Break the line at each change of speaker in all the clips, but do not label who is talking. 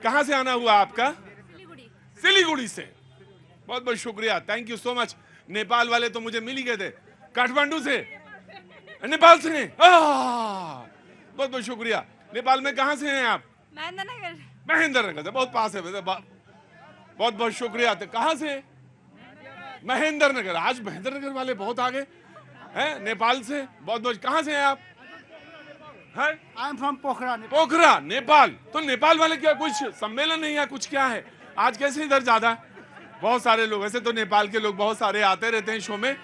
कहां से आना हुआ आपका?
सिलीगुड़ी।
सिलीगुड़ी से। बहुत बहुत शुक्रिया, thank you so much. Nepal वाले तो मुझे मिल ही गए थे। काठमांडू से, नेपाल से हैं। बहुत बहुत शुक्रिया। नेपाल में कहां से हैं आप?
महेंद्र नगर।
महेंद्र नगर से, बहुत पास है वैसे। बहुत बहुत शुक्रिया। तो कहां से? महेंद्र नगर। आज महेंद्र नगर वाले बहुत आगे हैं। नेपाल से बहुत बहुत। कहां से हैं आप? है?
आई एम फ्रॉम पोखरा।
पोखरा, नेपाल। तो नेपाल वाले क्या कुछ सम्मेलन नहीं है, कुछ क्या है आज? कैसे इधर ज्यादा बहुत सारे लोग, ऐसे तो नेपाल के लोग बहुत सारे आते रहते हैं शो में।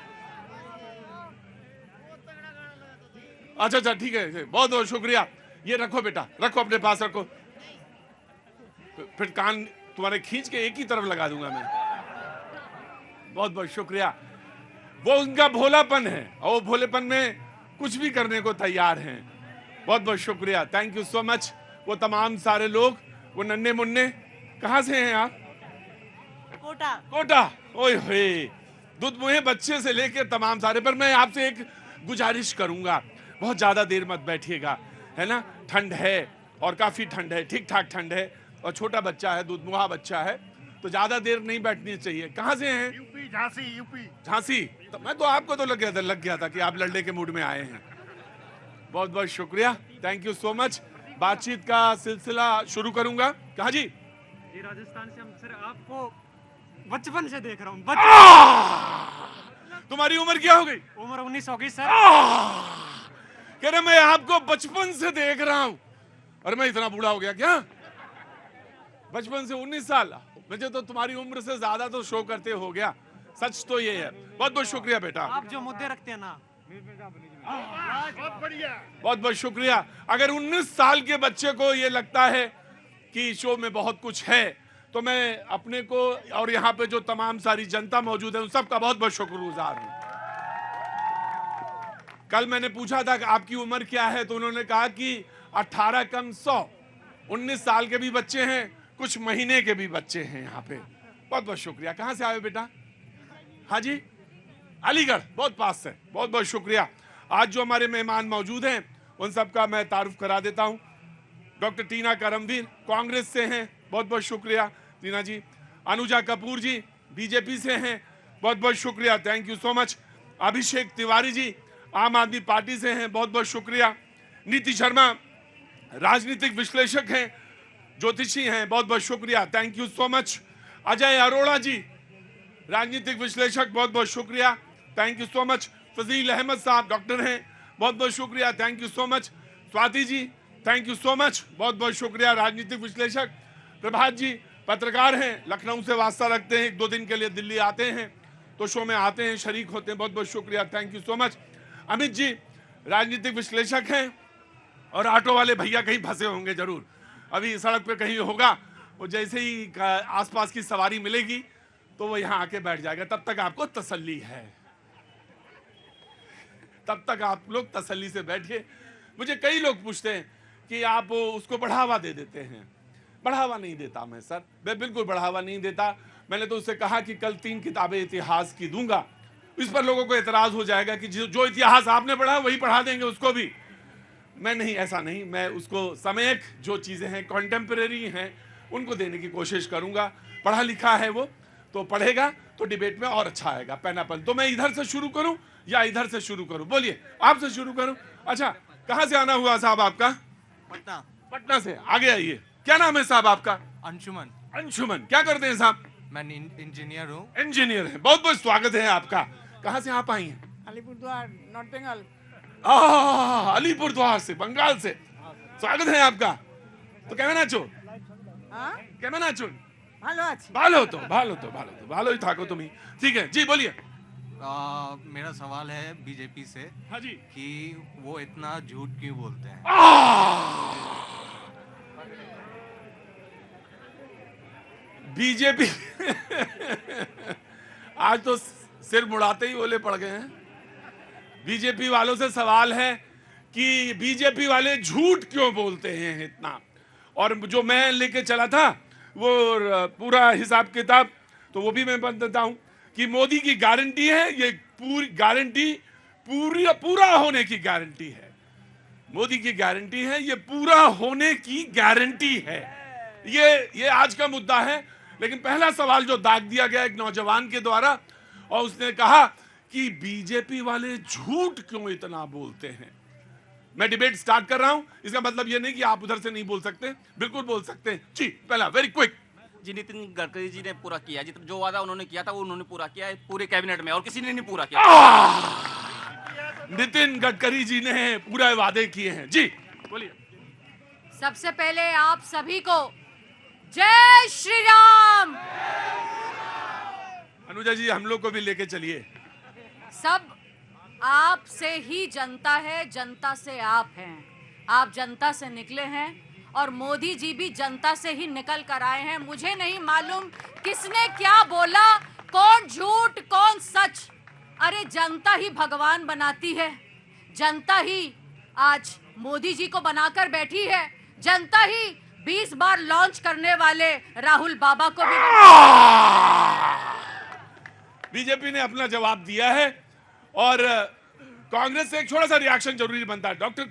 अच्छा अच्छा, ठीक है, बहुत बहुत शुक्रिया। ये रखो बेटा, रखो अपने पास रखो, फिर कान तुम्हारे खींच के एक ही तरफ लगा दूंगा मैं। बहुत बहुत शुक्रिया। वो उनका भोलापन है और वो भोलेपन में कुछ भी करने को तैयार हैं। बहुत बहुत शुक्रिया, थैंक यू सो मच। वो तमाम सारे लोग, वो नन्हे मुन्ने। कहां से हैं आप?
कोटा।
कोटा। ओए होए, दूध मुहे बच्चे से लेकर तमाम सारे। पर मैं आपसे एक गुजारिश करूंगा, बहुत ज्यादा देर मत बैठिएगा, है ना? ठंड है और काफी ठंड है, ठीक ठाक ठंड है, और छोटा बच्चा है, दूध मुहा बच्चा है, तो ज्यादा देर नहीं बैठनी चाहिए। कहां से हैं?
UP, Jhansi, UP.
झांसी। तो मैं तो आपको तो लग गया था कि आप लड़ने के मूड में आए हैं। बहुत बहुत शुक्रिया, थैंक यू सो मच। बातचीत का सिलसिला शुरू करूंगा। कहा जी?
ये राजस्थान से हम सर आपको बचपन से देख रहा हूँ।
तुम्हारी उम्र क्या हो गई?
उम्र 19 हो गई सर।
कह रहे मैं आपको बचपन से देख रहा हूं। और मैं इतना बूढ़ा हो गया क्या? बचपन से 19 साल। मुझे तो तुम्हारी उम्र से ज्यादा तो शो करते हो गया। सच तो ये है। बहुत बहुत शुक्रिया बेटा,
आप जो मुद्दे रखते हैं ना,
बहुत बढ़िया।
बहुत बहुत शुक्रिया। अगर 19 साल के बच्चे को ये लगता है कि शो में बहुत कुछ है, तो मैं अपने को और यहाँ पे जो तमाम सारी जनता मौजूद है उन सबका बहुत बहुत शुक्रगुजार हूँ। कल मैंने पूछा था कि आपकी उम्र क्या है, तो उन्होंने कहा कि 18 कम 100। 19 साल के भी बच्चे हैं, कुछ महीने के भी बच्चे हैं यहाँ पे। बहुत बहुत शुक्रिया। कहाँ से आए बेटा? हाँ जी, अलीगढ़, बहुत पास से। बहुत बहुत शुक्रिया। आज जो हमारे मेहमान मौजूद हैं उन सबका मैं तारुफ करा देता हूँ। डॉक्टर टीना करमवीर कांग्रेस से हैं, बहुत बहुत शुक्रिया टीना जी। अनुजा कपूर जी बीजेपी से हैं, बहुत बहुत शुक्रिया, thank you so much. Abhishek Tiwari ji आम आदमी पार्टी से हैं, बहुत बहुत शुक्रिया। नीति शर्मा राजनीतिक विश्लेषक हैं, ज्योतिषी हैं, बहुत बहुत शुक्रिया, thank you so much. Ajay Arora ji राजनीतिक विश्लेषक, बहुत बहुत शुक्रिया, thank you so much. Fazil Ahmed साहब डॉक्टर हैं, बहुत बहुत शुक्रिया, thank you so much. Swati ji thank you so much, बहुत बहुत शुक्रिया, राजनीतिक विश्लेषक। प्रभात जी पत्रकार हैं, लखनऊ से वास्ता रखते हैं, 1-2 दिन के लिए दिल्ली आते हैं तो शो में आते हैं, शरीक होते हैं, बहुत बहुत शुक्रिया, thank you so much. Amit ji राजनीतिक विश्लेषक हैं, और ऑटो वाले भैया कहीं फंसे होंगे जरूर, अभी सड़क पे कहीं होगा, वो जैसे ही आसपास की सवारी मिलेगी तो वो यहाँ आके बैठ जाएगा, तब तक आपको तसल्ली है, तब तक आप लोग तसल्ली से बैठिए। मुझे कई लोग पूछते हैं कि आप उसको बढ़ावा दे देते हैं। बढ़ावा नहीं देता मैं सर, मैं बिल्कुल बढ़ावा नहीं देता। मैंने तो उससे कहा कि कल 3 किताबें इतिहास की दूंगा। इस पर लोगों को एतराज हो जाएगा कि जो इतिहास आपने पढ़ा वही पढ़ा देंगे उसको भी। मैं नहीं, ऐसा नहीं, मैं उसको समयक जो चीजें हैं, कॉन्टेम्परेरी हैं, उनको देने की कोशिश करूंगा। पढ़ा लिखा है वो, तो पढ़ेगा तो डिबेट में और अच्छा आएगा। पैनापन तो मैं इधर से शुरू करूं या इधर से शुरू करूं? बोलिए, आपसे शुरू करूं? अच्छा, कहां से आना हुआ साहब आपका?
पटना।
पटना से। आगे आइए, क्या नाम है साहब आपका?
अंशुमन।
अंशुमन, क्या करते हैं साहब?
मैं इंजीनियर हूँ।
इंजीनियर हैं, बहुत बहुत स्वागत है आपका। कहां से आप आई हैं?
अलीपुरद्वार, नॉर्थ बंगाल।
अलीपुरद्वार से, बंगाल से, स्वागत है आपका। तो কেমন আছো?
हाँ,
কেমন আছো?
ভালো আছি।
ভালোই থাকো তুমি। ठीक है जी, बोलिए।
मेरा सवाल है बीजेपी से
हाँ जी।
कि वो इतना झूठ क्यों बोलते हैं?
बीजेपी आज तो सिर मुड़ाते ही ओले पड़ गए हैं। बीजेपी वालों से सवाल है कि बीजेपी वाले झूठ क्यों बोलते हैं इतना। और जो मैं लेके चला था वो पूरा हिसाब किताब, तो वो भी मैं बता देता हूं कि मोदी की गारंटी है, ये पूरी गारंटी पूरा होने की गारंटी है। मोदी की गारंटी है, ये पूरा होने की गारंटी है। ये आज का मुद्दा है। लेकिन पहला सवाल जो दाग दिया गया एक नौजवान के द्वारा, और उसने कहा कि बीजेपी वाले झूठ क्यों इतना बोलते हैं। मैं डिबेट स्टार्ट कर रहा हूं, इसका मतलब ये नहीं कि आप उधर से नहीं बोल सकते, बिल्कुल बोल सकते हैं जी। पहला वेरी क्विक।
जी, नितिन गडकरी जी ने पूरा किया, जितना जो वादा उन्होंने किया था वो उन्होंने पूरा किया है पूरे कैबिनेट में, और किसी ने नहीं पूरा किया।
नितिन गडकरी जी ने पूरे वादे किए हैं जी, बोलिए।
सबसे पहले आप सभी को जय श्री राम।
अनुजा जी हम लोग को भी लेके चलिए।
सब आपसे ही जनता है, जनता से आप हैं। आप जनता से निकले हैं और मोदी जी भी जनता से ही निकल कर आए हैं। मुझे नहीं मालूम किसने क्या बोला, कौन झूठ कौन सच। अरे जनता ही भगवान बनाती है, जनता ही आज मोदी जी को बनाकर बैठी है, जनता ही 20 बार लॉन्च करने वाले राहुल बाबा को भी।
बीजेपी ने अपना जवाब दिया है और कांग्रेस से एक छोटा सा रिएक्शन जरूरी बनता है। डॉक्टर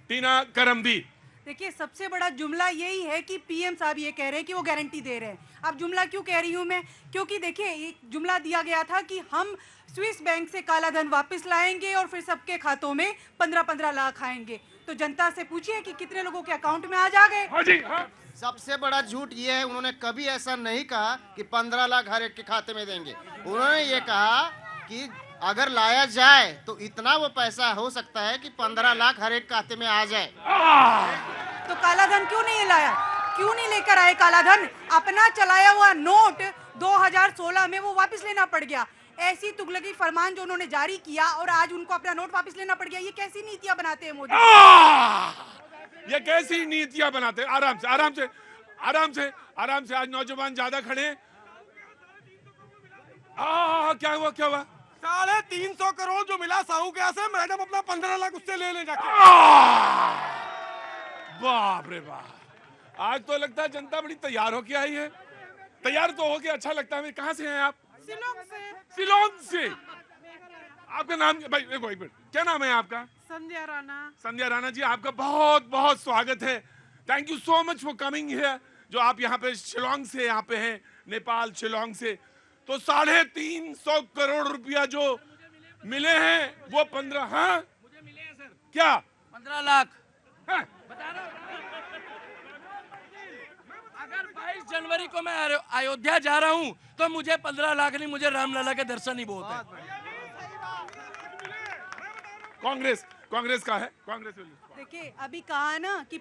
टीना करमबीर।
देखिए, सबसे बड़ा जुमला यही है कि पीएम साहब ये कह रहे हैं कि वो गारंटी दे रहे हैं। अब जुमला क्यों कह रही हूँ मैं, क्योंकि देखिए एक जुमला दिया गया था कि हम स्विस बैंक से काला धन वापस लाएंगे और फिर सबके खातों में 15-15 लाख आएंगे। तो जनता से पूछिए कि कितने लोगों के अकाउंट में आज आ गए।
हाँ जी, हाँ।
सबसे बड़ा झूठ ये है, उन्होंने कभी ऐसा नहीं कहा कि 15 लाख हर एक के खाते में देंगे। उन्होंने ये कहा कि अगर लाया जाए तो इतना वो पैसा हो सकता है कि 15 लाख हर एक खाते में आ जाए।
तो काला धन क्यों नहीं लाया, क्यों नहीं लेकर आए काला धन? अपना चलाया हुआ नोट 2016 में वो वापस लेना पड़ गया। ऐसी तुगलकी फरमान जो उन्होंने जारी किया और आज उनको अपना नोट वापस लेना पड़ गया। ये कैसी नीतियां बनाते हैं मोदी?
ये कैसी नीतियां बनाते हैं? आराम से आराम से आराम से आराम से। आज नौजवान ज्यादा खड़े हैं। क्या हुआ क्या हुआ?
350 करोड़ जो मिला साहू के यहाँ से, मैडम अपना 15 लाख उससे ले ले जाके।
बाप रे बाप, आज तो लगता है जनता बड़ी तैयार होके आई है। तैयार तो होके अच्छा लगता है। कहाँ से हैं आप? सिलोन से। आपका नाम भाई एक मिनट, क्या नाम है आपका?
संध्या राणा।
संध्या राणा जी, आपका बहुत बहुत स्वागत है। Thank you so much for coming here. जो आप यहाँ पे शिलोंग से यहाँ पे हैं, नेपाल शिलोंग से। तो 350 करोड़ रुपया जो मिले हैं वो 15, हाँ
मुझे मिले हैं सर।
क्या?
15 लाख।
हाँ?
बता रहा हूं। अगर 22 जनवरी को मैं अयोध्या जा रहा हूं तो मुझे 15 लाख नहीं, मुझे रामलला के दर्शन ही बहुत है।
कांग्रेस का है, कांग्रेस।
देखिए, अभी कहा ना कि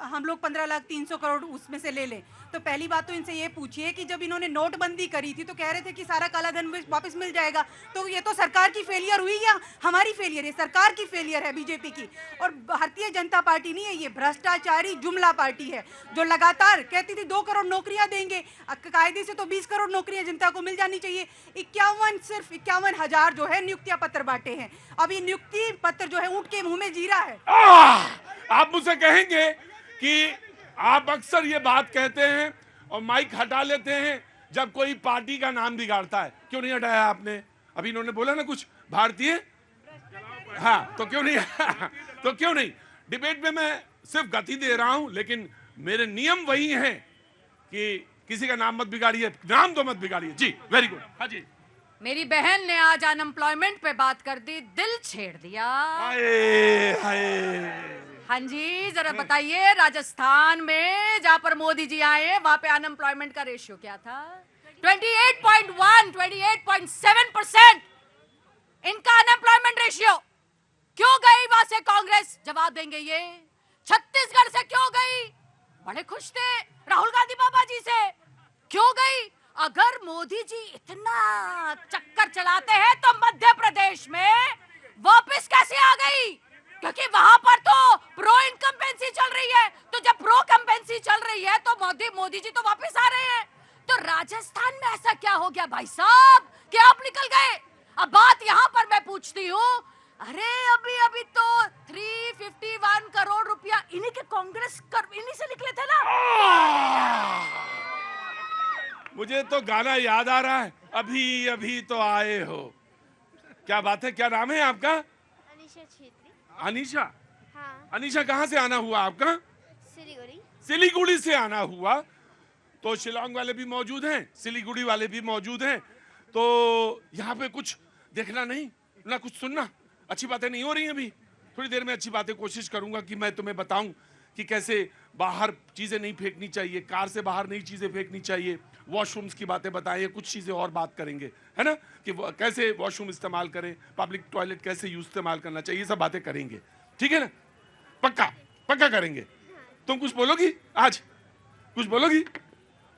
हम लोग 15 लाख 300 करोड़ उसमें से ले लें। तो पहली बात तो इनसे ये पूछिए कि जब इन्होंने नोटबंदी करी थी तो कह रहे थे कि सारा काला धन वापस मिल जाएगा। तो ये तो सरकार की फेलियर हुई या हमारी फेलियर है? सरकार की फेलियर है बीजेपी की। और भारतीय जनता पार्टी नहीं है, ये भ्रष्टाचारी जुमला पार्टी है जो लगातार कहती थी 2 करोड़ नौकरियां देंगे। कायदे से तो 20 करोड़ नौकरियां जनता को मिल जानी चाहिए। सिर्फ 51,000 जो है नियुक्तियां पत्र बांटे हैं। अब ये नियुक्ति पत्र जो है ऊंट के मुंह में जीरा है।
आप मुझसे कहेंगे कि आप अक्सर ये बात कहते हैं और माइक हटा लेते हैं जब कोई पार्टी का नाम बिगाड़ता है। क्यों नहीं हटाया आपने? अभी इन्होंने बोला ना कुछ भारतीय, हाँ तो क्यों नहीं? तो क्यों नहीं? डिबेट में मैं सिर्फ गति दे रहा हूं, लेकिन मेरे नियम वही हैं कि किसी का नाम मत बिगाड़िए, नाम तो मत बिगाड़िए जी। Very good. हाँ जी।
मेरी बहन ने आज अनएम्प्लॉयमेंट पे बात कर दी, दिल छेड़ दिया।
हाय हाय।
हाँ जी, जरा बताइए राजस्थान में जहां पर मोदी जी आए वहां पे अनएम्प्लॉयमेंट का रेशियो क्या था? 28.1, 28.7% इनका अनएम्प्लॉयमेंट रेशियो। क्यों गई वहां से कांग्रेस? जवाब देंगे ये। छत्तीसगढ़ से क्यों गई? बड़े खुश थे राहुल गांधी बाबा जी से। क्यों गई? अगर मोदी जी इतना चक्कर चलाते हैं तो मध्य प्रदेश में वापस कैसे आ गई? क्योंकि वहां पर तो प्रो इनकम्पेंसी चल रही है। तो जब प्रो कंपेंसी चल रही है तो मोदी जी तो वापस आ रहे हैं। तो राजस्थान में ऐसा क्या हो गया भाई साहब कि आप निकल गए? अब बात यहां पर मैं पूछती हूँ, अरे अभी तो 351 करोड़ रुपया इन्हीं के कांग्रेस इन्हीं से निकले थे ना।
मुझे तो गाना याद आ रहा है, अभी अभी तो आए हो। क्या बात है, क्या नाम है आपका?
अनीशा छेत्री।
अनीशा।
हाँ।
अनीशा, कहाँ से आना हुआ आपका?
सिलीगुड़ी।
सिलीगुड़ी से आना हुआ, तो शिलोंग वाले भी मौजूद हैं, सिलीगुड़ी वाले भी मौजूद हैं, तो यहाँ पे कुछ देखना नहीं ना कुछ सुनना, अच्छी बातें नहीं हो रही हैं अभी। थोड़ी देर में अच्छी बातें कोशिश करूंगा कि मैं तुम्हें बताऊं कि कैसे बाहर चीजें नहीं फेंकनी चाहिए, कार से बाहर नहीं चीजें फेंकनी चाहिए, वॉशरूम्स की बातें बताएं, कुछ चीजें और बात करेंगे, है ना, कि कैसे वॉशरूम इस्तेमाल करें, पब्लिक टॉयलेट कैसे यूज इस्तेमाल करना चाहिए, ये सब बातें करेंगे, ठीक है ना, पक्का पक्का करेंगे। तुम कुछ बोलोगी आज, कुछ बोलोगी?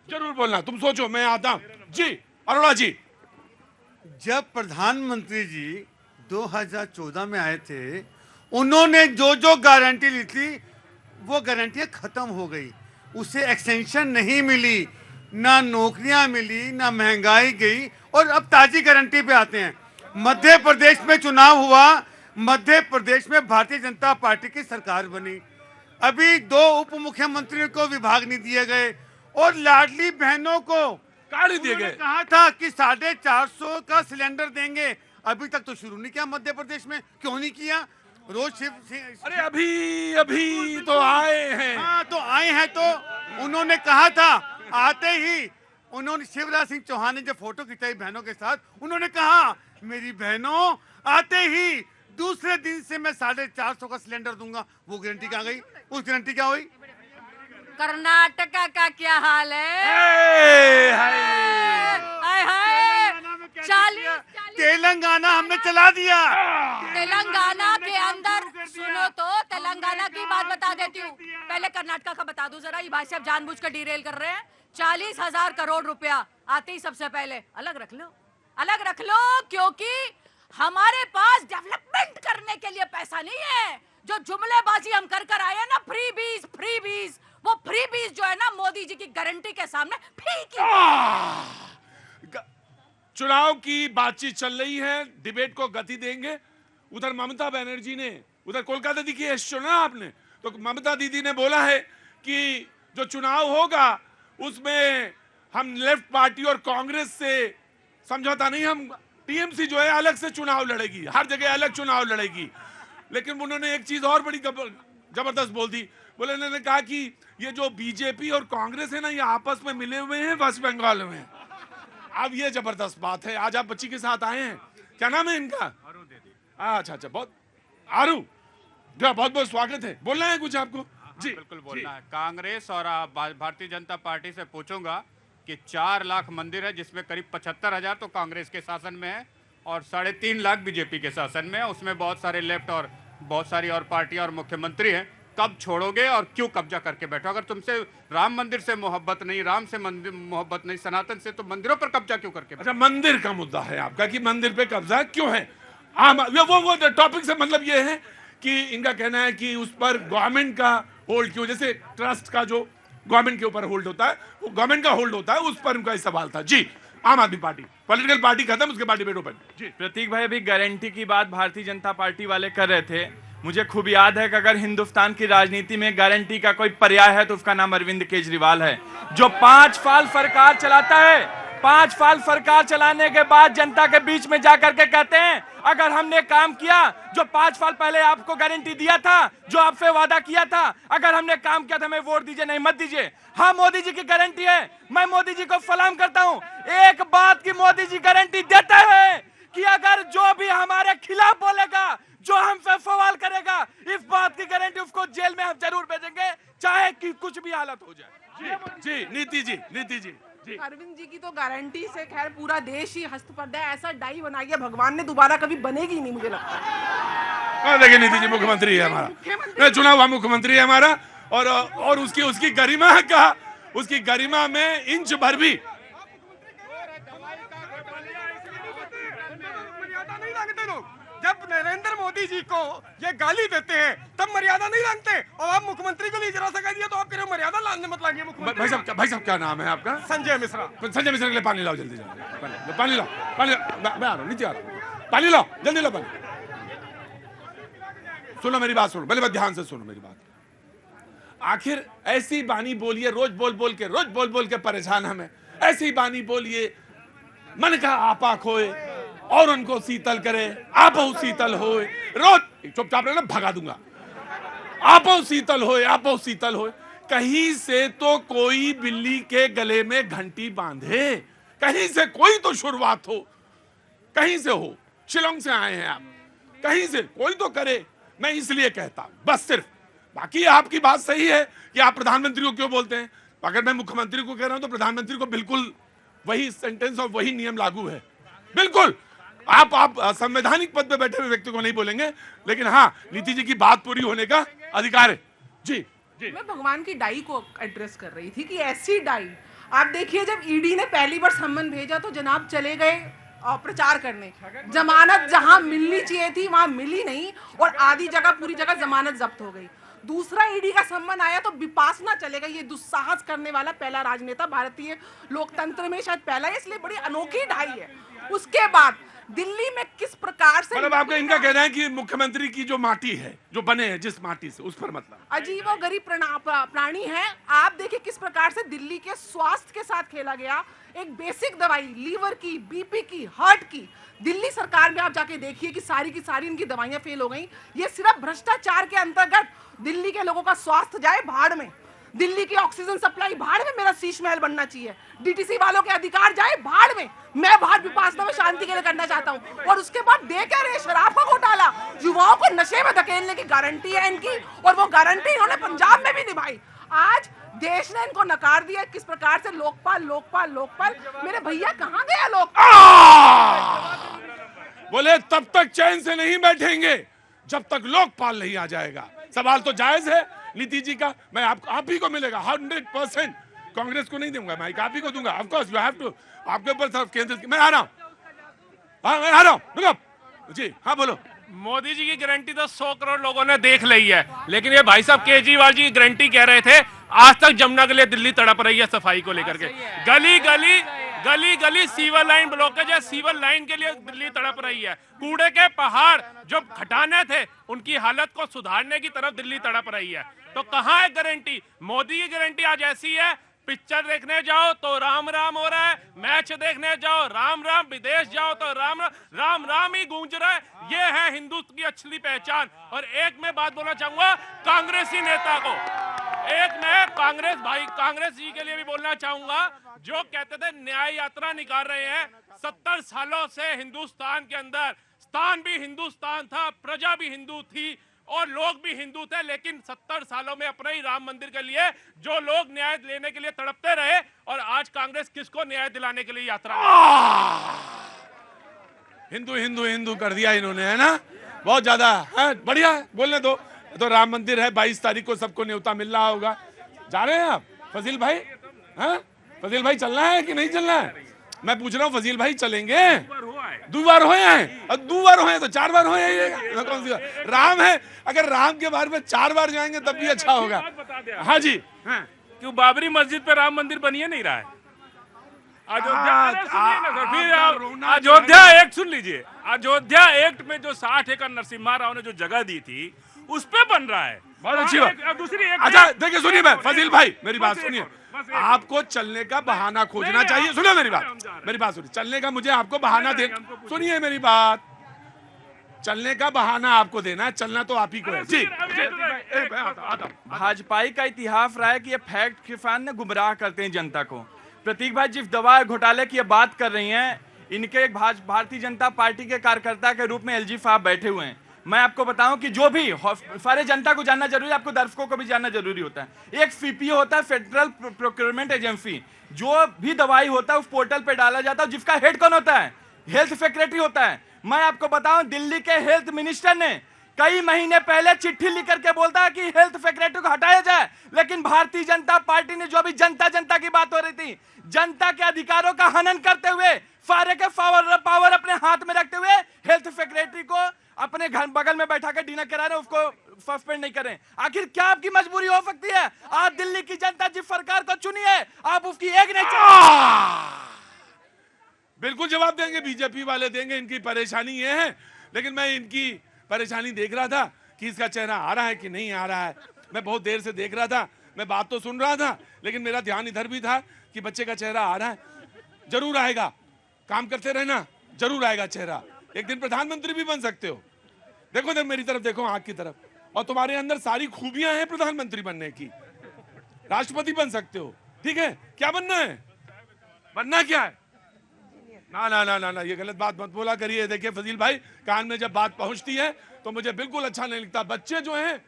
जरूर बोलना, तुम सोचो, मैं आता हूं। जी अरोड़ा जी।
जब प्रधानमंत्री जी 2014 में आए थे, उन्होंने जो जो गारंटी ली थी वो गारंटियां खत्म हो गई, उसे एक्सटेंशन नहीं मिली, ना नौकरियां मिली, ना महंगाई गई, और अब ताजी गारंटी पे आते हैं। मध्य प्रदेश में चुनाव हुआ, मध्य प्रदेश में भारतीय जनता पार्टी की सरकार बनी, अभी 2 उप मुख्यमंत्रियों को विभाग नहीं दिए गए, और लाडली बहनों को
गाड़ी दिए गए।
कहा था कि 450 का सिलेंडर देंगे, अभी तक तो शुरू नहीं किया मध्य प्रदेश में। क्यों नहीं किया? रोज
अरे अभी तो आए हैं।
हाँ, तो आए हैं, तो उन्होंने कहा था, आते ही उन्होंने शिवराज सिंह चौहान ने जो फोटो खिंचाई बहनों के साथ, उन्होंने कहा मेरी बहनों आते ही दूसरे दिन से मैं 450 का सिलेंडर दूंगा। वो गारंटी कहाँ गई? उस गारंटी क्या हुई?
कर्नाटका का क्या हाल है? हाय हाय 40
तेलंगाना हमने चला दिया।
तेलंगाना के अंदर सुनो तो, तेलंगाना की बात बता देती हूँ, पहले कर्नाटका का बता दूं जरा, ये भाई साहब जानबूझकर डिरेल कर रहे हैं। 40,000 करोड़ रुपया आते ही सबसे पहले अलग रख लो, क्योंकि हमारे पास डेवलपमेंट करने के लिए पैसा नहीं है। जो जुमलेबाजी हम कर आए हैं ना, फ्री बीज, वो फ्री बीज जो है ना, मोदी जी की गारंटी के सामने फीकी।
चुनाव की बातचीत चल रही है, डिबेट को गति देंगे। उधर ममता बनर्जी ने, उधर कोलकाता दी की सुना आपने, तो ममता दीदी ने बोला है कि जो चुनाव होगा उसमें हम लेफ्ट पार्टी और कांग्रेस से समझौता नहीं, हम टीएमसी जो है अलग से चुनाव लड़ेगी, हर जगह अलग चुनाव लड़ेगी। लेकिन उन्होंने एक चीज और बड़ी जबरदस्त बोल दी, बोले, उन्होंने कहा कि ये जो बीजेपी और कांग्रेस है ना, ये आपस में मिले हुए हैं वेस्ट बंगाल में। अब ये जबरदस्त बात है। आज आप बच्ची के साथ आए हैं, क्या नाम है इनका? अच्छा, बहुत बहुत स्वागत है। बोलना है कुछ आपको? जी
बिल्कुल बोलना है। कांग्रेस और भारतीय जनता पार्टी से पूछूंगा कि 4 लाख मंदिर है, जिसमें करीब 75,000 तो कांग्रेस के शासन में है और 3.5 लाख बीजेपी के शासन में है। उसमें बहुत सारे लेफ्ट और बहुत सारी और पार्टियां और मुख्यमंत्री हैं। कब छोड़ोगे और क्यों कब्जा करके बैठो? अगर तुमसे राम मंदिर से मोहब्बत नहीं, राम से मोहब्बत नहीं, सनातन से, तो मंदिरों पर कब्जा क्यों करके?
अच्छा, मंदिर का मुद्दा है आपका कि मंदिर पे कब्जा क्यों है? वो टॉपिक से मतलब ये है कि इनका कहना है कि उस पर गवर्नमेंट का होल्ड क्यों, जैसे ट्रस्ट का जो गवर्नमेंट के ऊपर होल्ड होता है, वो गवर्नमेंट का होल्ड होता है, उस पर उनका सवाल था। जी, आम आदमी पार्टी, पॉलिटिकल पार्टी खत्म, उसके बाद डिबेट ओपन। जी
प्रतीक भाई, अभी गारंटी की बात भारतीय जनता पार्टी वाले कर रहे थे। मुझे खूब याद है कि अगर हिंदुस्तान की राजनीति में गारंटी का कोई पर्याय है तो उसका नाम अरविंद केजरीवाल है, जो 5 साल सरकार चलाता है। 5 साल सरकार चलाने के बाद जनता के बीच में जाकर के कहते हैं, अगर हमने काम किया जो 5 साल पहले आपको गारंटी दिया था, जो आपसे वादा किया था, अगर हमने काम किया था, हमें वोट दीजिए, नहीं मत दीजिए। हाँ, मोदी जी की गारंटी है, मैं मोदी जी को सलाम करता हूं। एक बात की मोदी जी गारंटी देते हैं कि अगर जो भी हमारे खिलाफ बोलेगा, जो हमसे सवाल करेगा, इस बात की गारंटी उसको जेल में हम जरूर भेजेंगे, चाहे कि कुछ भी हालत हो जाए।
जी नीति जी
अरविंद जी की तो गारंटी से खैर पूरा देश ही हस्तप्रद है। ऐसा डाई बना दिया भगवान ने, दोबारा कभी बनेगी नहीं, मुझे लगता है।
देखिए, नीति जी मुख्यमंत्री है हमारा, चुनाव हुआ मुख्यमंत्री है हमारा, और उसकी गरिमा का, उसकी गरिमा में इंच भर भी
मर्यादा नहीं रखते लोग। जब नरेंद्र मोदी जी को ये गाली देते हैं तब मर्यादा नहीं रखते, और आप मुख्यमंत्री को भी जरा सा कह दिया तो आप कह रहे हो मर्यादा लाने मत लाइए।
भाई साहब क्या नाम है आपका?
संजय मिश्रा।
संजय मिश्रा के लिए पानी लाओ, जल्दी पानी लाओ, मैं आ रहा हूँ, नीचे आ रहा हूँ, पानी लाओ, जल्दी लाओ पानी। सुनो मेरी बात, सुनो पहले, ध्यान से सुनो मेरी बात। आखिर ऐसी बानी बोलिए, रोज बोल बोल के परेशान हमें। ऐसी बानी बोलिए, मन का आपा खोए और उनको शीतल करे, आपो शीतल होए। रोज चुपचाप रहना, भगा दूंगा। आपो शीतल होए, कहीं से तो कोई बिल्ली के गले में घंटी बांधे, कहीं से कोई तो शुरुआत हो, कहीं से हो। शिलोंग से आए हैं आप, कहीं से कोई तो करे। मैं इसलिए कहता हूं, बस सिर्फ। बाकी आपकी बात सही है कि आप प्रधानमंत्री को क्यों बोलते हैं। अगर मैं मुख्यमंत्री को कह रहा हूं तो प्रधानमंत्री को बिल्कुल वही सेंटेंस और वही नियम लागू है, बिल्कुल। आप संवैधानिक पद पे बैठे हुए व्यक्ति को नहीं बोलेंगे, लेकिन हाँ, नीति जी की बात पूरी होने का अधिकार है। जी जी,
मैं भगवान की डाई को एड्रेस कर रही थी कि ऐसी डाई, आप देखिए जब ईडी ने पहली बार सम्मन भेजा तो जनाब चले गए प्रचार करने। जमानत जहां मिलनी चाहिए थी वहां मिली नहीं और आधी जगह पूरी जगह जमानत जब्त हो गई। दूसरा ईडी का सम्मन आया तो विपासना चले गई। ये दुस्साहस करने वाला पहला राजनेता भारतीय लोकतंत्र में शायद पहला है, इसलिए बड़ी अनोखी ढाई है। उसके बाद दिल्ली में किस प्रकार से,
मतलब आपका इनका कहना है कि मुख्यमंत्री की जो माटी है, जो बने हैं जिस माटी से, उस पर मतलब
अजीब और गरीब प्राणी है। आप देखिए किस प्रकार से दिल्ली के स्वास्थ्य के साथ खेला गया। एक बेसिक दवाई लीवर की, बीपी की, हार्ट की, दिल्ली सरकार में आप जाके देखिए कि सारी की सारी इनकी दवाइयां फेल हो गई। ये सिर्फ भ्रष्टाचार के अंतर्गत दिल्ली के लोगों का स्वास्थ्य जाए भाड़ में, दिल्ली की ऑक्सीजन सप्लाई भाड़ में, मेरा शीश महल बनना चाहिए, डीटीसी वालों के अधिकार जाए भाड़ में, मैं भाड़ विपासना में शांति के लिए करना चाहता हूं। और उसके बाद दे क्या रहे, शराब का घोटाला, युवाओं को नशे में धकेलने की गारंटी है इनकी, और वो गारंटी इन्होंने पंजाब में भी निभाई। आज देश ने इनको नकार दिया। किस प्रकार से लोकपाल लोकपाल लोकपाल, मेरे भैया कहां गया लोकपाल?
बोले तब तक चैन से नहीं बैठेंगे जब तक लोकपाल नहीं आ जाएगा। सवाल तो जायज है नीति जी का। मैं आप ही को मिलेगा 100%, कांग्रेस को नहीं दूंगा, मैं आप ही को दूंगा। Of course you have to, आपके ऊपर सब केंद्र। मैं आ रहा हूं, हाँ मैं आ रहा हूं जी। हाँ बोलो।
मोदी जी की गारंटी तो 100 करोड़ लोगों ने देख ली है, लेकिन ये भाई साहब केजरीवाल जी की गारंटी कह रहे थे। आज तक जमुना के लिए दिल्ली तड़प रही है सफाई को लेकर के। गली गली गली गली सीवर लाइन ब्लॉकेज है, सीवर लाइन के लिए दिल्ली तड़प रही है। कूड़े के पहाड़ जो हटाने थे उनकी हालत को सुधारने की तरफ दिल्ली तड़प रही है। तो कहाँ है गारंटी? मोदी की गारंटी आज ऐसी है, पिक्चर देखने जाओ तो राम राम हो रहा है, मैच देखने जाओ राम राम, विदेश जाओ तो राम राम, राम राम ही गूंज रहा है। ये है हिंदुत्व की असली पहचान। और एक मैं बात बोलना चाहूंगा कांग्रेसी नेता को, एक मैं कांग्रेस जी के लिए भी बोलना चाहूंगा, जो कहते थे न्याय यात्रा निकाल रहे हैं। 70 सालों से हिंदुस्तान के अंदर स्थान भी हिंदुस्तान था, प्रजा भी हिंदू थी और लोग भी हिंदू थे, लेकिन 70 सालों में अपने ही राम मंदिर के लिए जो लोग न्याय लेने के लिए तड़पते रहे, और आज कांग्रेस किसको न्याय दिलाने के लिए यात्रा?
हिंदू हिंदू हिंदू कर दिया इन्होंने, है ना? बहुत ज्यादा है, बढ़िया है, बोलने दो। तो राम मंदिर है, 22 तारीख को सबको न्योता मिल रहा होगा। जा रहे हैं आप फजील भाई? हैं फजील भाई, चलना है कि नहीं चलना है? मैं पूछ रहा हूँ फजील भाई, चलेंगे? 2 बार हुए हैं, और 2 बार हुए तो 4 बार हुए हैं। कौन सी राम है? अगर राम के बारे में 4 बार जाएंगे तब भी अच्छा होगा। हाँ जी।
क्यों बाबरी मस्जिद पे राम मंदिर बनिए नहीं रहा है? अयोध्या एक्ट सुन लीजिए, अयोध्या एक्ट में जो 60 एकड़ नरसिम्हा राव ने जो जगह दी थी उस पे बन रहा है।
बहुत अच्छी बात। दूसरी अच्छा देखिए, सुनिए मैं फजील भाई, मेरी बात सुनिए। आपको चलने का बहाना खोजना चाहिए। सुनिए मेरी बात सुनिए। चलने का मुझे आपको बहाना दे, सुनिए मेरी बात। चलने का बहाना आपको देना है, चलना तो आप ही को है। जी
भाजपाई का इतिहास रहा है कि ये फैक्ट किसान ने गुमराह करते हैं जनता को। प्रतीक भाई जिस दवा घोटाले की बात कर रही हैं, इनके एक भारतीय जनता पार्टी के कार्यकर्ता के रूप में एलजी साहब बैठे हुए हैं। मैं आपको बताऊं कि जो भी सारे जनता को जानना जरूरी है, आपको दर्शकों को भी जानना जरूरी होता है। एक सीपीओ होता है, फेडरल प्रोक्योरमेंट एजेंसी, जो भी दवाई होता है उस पोर्टल पे डाला जाता है, जिसका हेड कौन होता है? हेल्थ सेक्रेटरी होता है। मैं आपको बताऊं, दिल्ली के हेल्थ मिनिस्टर ने कई महीने पहले चिट्ठी लिख करके बोलता है कि हेल्थ सेक्रेटरी को हटाया जाए, लेकिन भारतीय जनता पार्टी ने जो भी जनता की बात हो रही थी, जनता के अधिकारों का हनन करते हुए, सारे के पावर अपने हाथ में रखते हुए हेल्थ सेक्रेटरी को अपने घर बगल में बैठा कर डिनर करा रहे, उसको सस्पेंड नहीं करें। आखिर क्या आपकी मजबूरी हो सकती है? आज दिल्ली की जनता जिस सरकार को चुनी है, आप उसकी एक नहीं
बिल्कुल जवाब देंगे, बीजेपी वाले देंगे। इनकी परेशानी ये है, लेकिन मैं इनकी परेशानी देख रहा था कि इसका चेहरा आ रहा है कि नहीं आ रहा है। मैं बहुत देर से देख रहा था, मैं बात तो सुन रहा था, लेकिन मेरा ध्यान इधर भी था कि बच्चे का चेहरा आ रहा है। जरूर आएगा, काम करते रहना, जरूर आएगा चेहरा। एक दिन प्रधानमंत्री भी बन सकते हो। देखो मेरी तरफ देखो, आंख की तरफ, और तुम्हारे अंदर सारी खूबियां हैं प्रधानमंत्री बनने की। राष्ट्रपति बन सकते हो, ठीक है। क्या बनना है? बनना क्या है? ना ना ना ना ना, ये गलत बात मत बोला करिए। देखिए फजील भाई, कान में जब बात पहुंचती है तो मुझे बिल्कुल अच्छा नहीं लगता। बच्चे जो हैं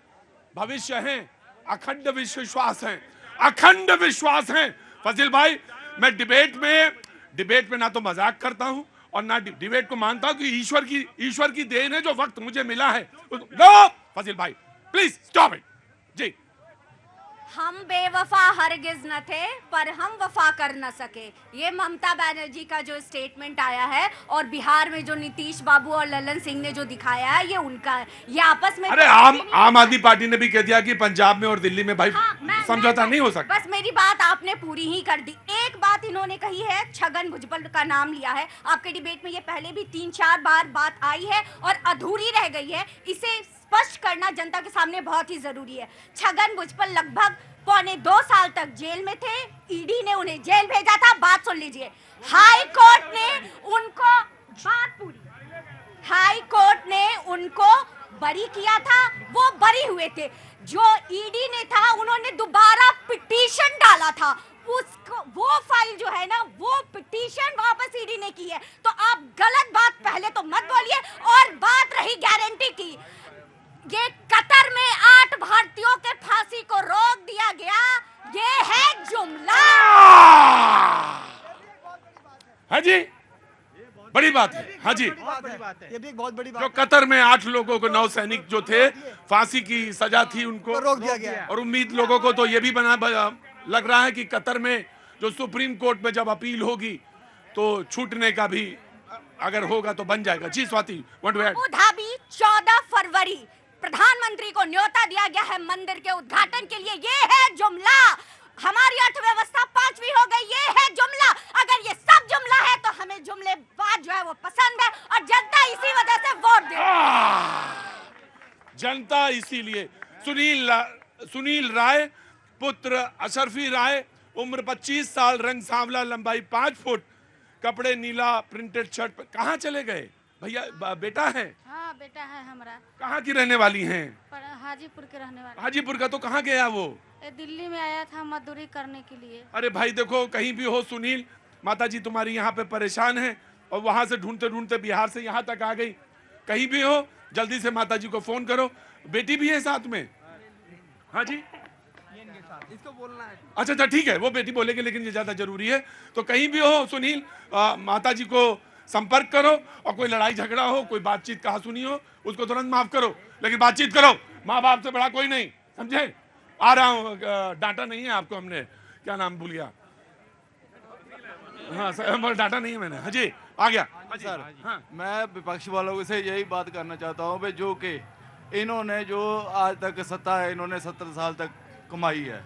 भविष्य हैं, अखंड विश्वास हैं, अखंड विश्वास हैं। फजील भाई, मैं डिबेट में ना तो मजाक करता हूं और ना डिबेट को मानता हूं कि ईश्वर की देन है जो वक्त मुझे मिला है। नो फजील भाई, प्लीज स्टॉप इट। जी,
हम बेवफा हरगिज न थे, पर हम वफा कर न सके। ये ममता बनर्जी का जो स्टेटमेंट आया है, और बिहार में जो नीतीश बाबू और ललन सिंह ने जो दिखाया है, ये उनका है। ये आपस में
अरे आम आदमी पार्टी ने भी कह दिया कि पंजाब में और दिल्ली में भाई समझौता नहीं हो सकता।
बस मेरी बात आपने पूरी ही कर दी। एक बात इन्होंने कही है, छगन भुजबल का नाम लिया है आपके डिबेट में। ये पहले भी 3-4 बार बात आई है और अधूरी रह गई है। इसे स्पष्ट करना जनता के सामने बहुत ही जरूरी है। छगन भुजबल लगभग 1.25 साल तक जेल में थे। ईडी ने उन्हें जेल भेजा था। बात सुन लीजिए, हाई कोर्ट ने उनको बरी किया था, वो बरी हुए थे। जो ईडी ने था, उन्होंने दोबारा पिटीशन डाला था। उसको वो फाइल जो है ना, वो पिटीशन वापस ईडी ने की है। तो आप गलत बात पहले तो मत बोलिए। और बात रही गारंटी की, ये कतर में 8 भारतीयों के फांसी को रोक दिया गया, ये है जुमला।
हाँ जी, बड़ी बात है। हाँ जी,
ये भी एक बहुत बड़ी बात
जो कतर में 8 लोगों को, नौसैनिक जो थे, फांसी की सजा थी, उनको
रोक दिया गया।
और उम्मीद लोगों को तो ये भी लग रहा है कि कतर में जो सुप्रीम कोर्ट में जब अपील होगी तो छूटने का भी अगर होगा तो बन जाएगा। जी Swati, want to add?
Abu Dhabi 14 फरवरी प्रधानमंत्री को न्योता दिया गया है मंदिर के उद्घाटन के लिए। ये है जुमला। हमारी अर्थव्यवस्था 5वीं हो गई, ये है जुमला। अगर ये सब जुमला है तो हमें जुमलेबाज जो है वो पसंद है, और जनता इसी वजह से वोट दे।
जनता इसीलिए। सुनील राय पुत्र अशरफी राय, उम्र 25 साल, रंग सांवला, लंबाई 5 फुट, कपड़े नीला, प्रिंटेड शर्ट। कहाँ चले गए भैया? बेटा है?
हाँ बेटा है हमारा।
कहाँ की रहने वाली हैं?
हाजीपुर के रहने वाले।
हाजीपुर का। तो कहाँ गया वो?
दिल्ली में आया था मजदूरी करने के लिए।
अरे भाई देखो, कहीं भी हो सुनील, माता जी तुम्हारी यहाँ पे परेशान है और वहां से ढूंढते ढूंढते बिहार से यहाँ तक आ गई। कहीं भी हो जल्दी से माता जी को फोन करो। बेटी भी है साथ में? हाँ जी,
इसको बोलना है।
अच्छा ठीक है, वो बेटी बोलेगी, लेकिन ये ज्यादा जरूरी है। तो कहीं भी हो सुनील, माता जी को संपर्क करो, और कोई लड़ाई झगड़ा हो, कोई बातचीत कहा सुनी हो, उसको तुरंत माफ करो, लेकिन बातचीत करो। माँ बाप से बड़ा कोई नहीं, समझे? आ रहा हूँ, डांटा नहीं है आपको हमने, क्या नाम भूल गया? हाँ सर, डांटा नहीं है मैंने। हाँ जी, आ गया।
सर हाँ। मैं विपक्ष वालों से यही बात करना चाहता हूँ भाई, जो कि इन्होंने जो आज तक सत्ता है, इन्होंने 17 साल तक कमाई है,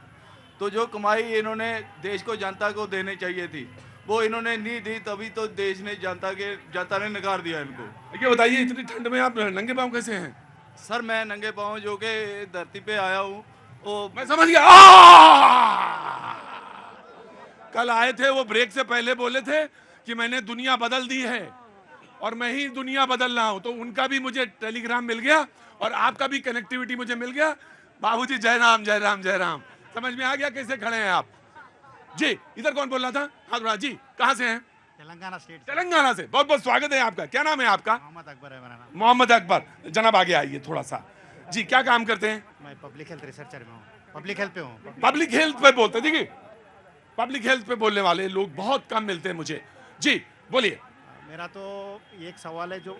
तो जो कमाई इन्होंने देश को, जनता को देनी चाहिए थी, वो इन्होंने नहीं दी। तभी तो देश ने, जनता ने नकार दिया इनको।
ये बताइए, इतनी ठंड में आप नंगे पाँव कैसे हैं?
सर मैं नंगे पाँव जो कि धरती पे आया हूँ, वो
मैं समझ गया। कल आए थे, वो ब्रेक से पहले बोले थे कि मैंने दुनिया बदल दी है और मैं ही दुनिया बदल रहा हूं। तो उनका भी मुझे टेलीग्राम मिल गया और आपका भी कनेक्टिविटी मुझे मिल गया। बाबूजी जय राम जय राम जय राम। समझ में आ गया कैसे खड़े हैं आप? जी, इधर कौन बोल रहा था? हाँ जी, कहाँ से हैं?
तेलंगाना स्टेट।
तेलंगाना से। बहुत बहुत स्वागत है आपका। क्या नाम है आपका?
मोहम्मद अकबर है मेरा नाम।
मोहम्मद अकबर। जनाब आगे आइए थोड़ा सा। जी, क्या काम करते हैं?
मैं पब्लिक हेल्थ रिसर्चर में हूँ, पब्लिक हेल्थ पे हूँ।
पब्लिक हेल्थ पे बोलते हैं। देखिए, पब्लिक हेल्थ पे बोलने वाले लोग बहुत कम मिलते हैं मुझे। जी बोलिए।
मेरा तो एक सवाल है, जो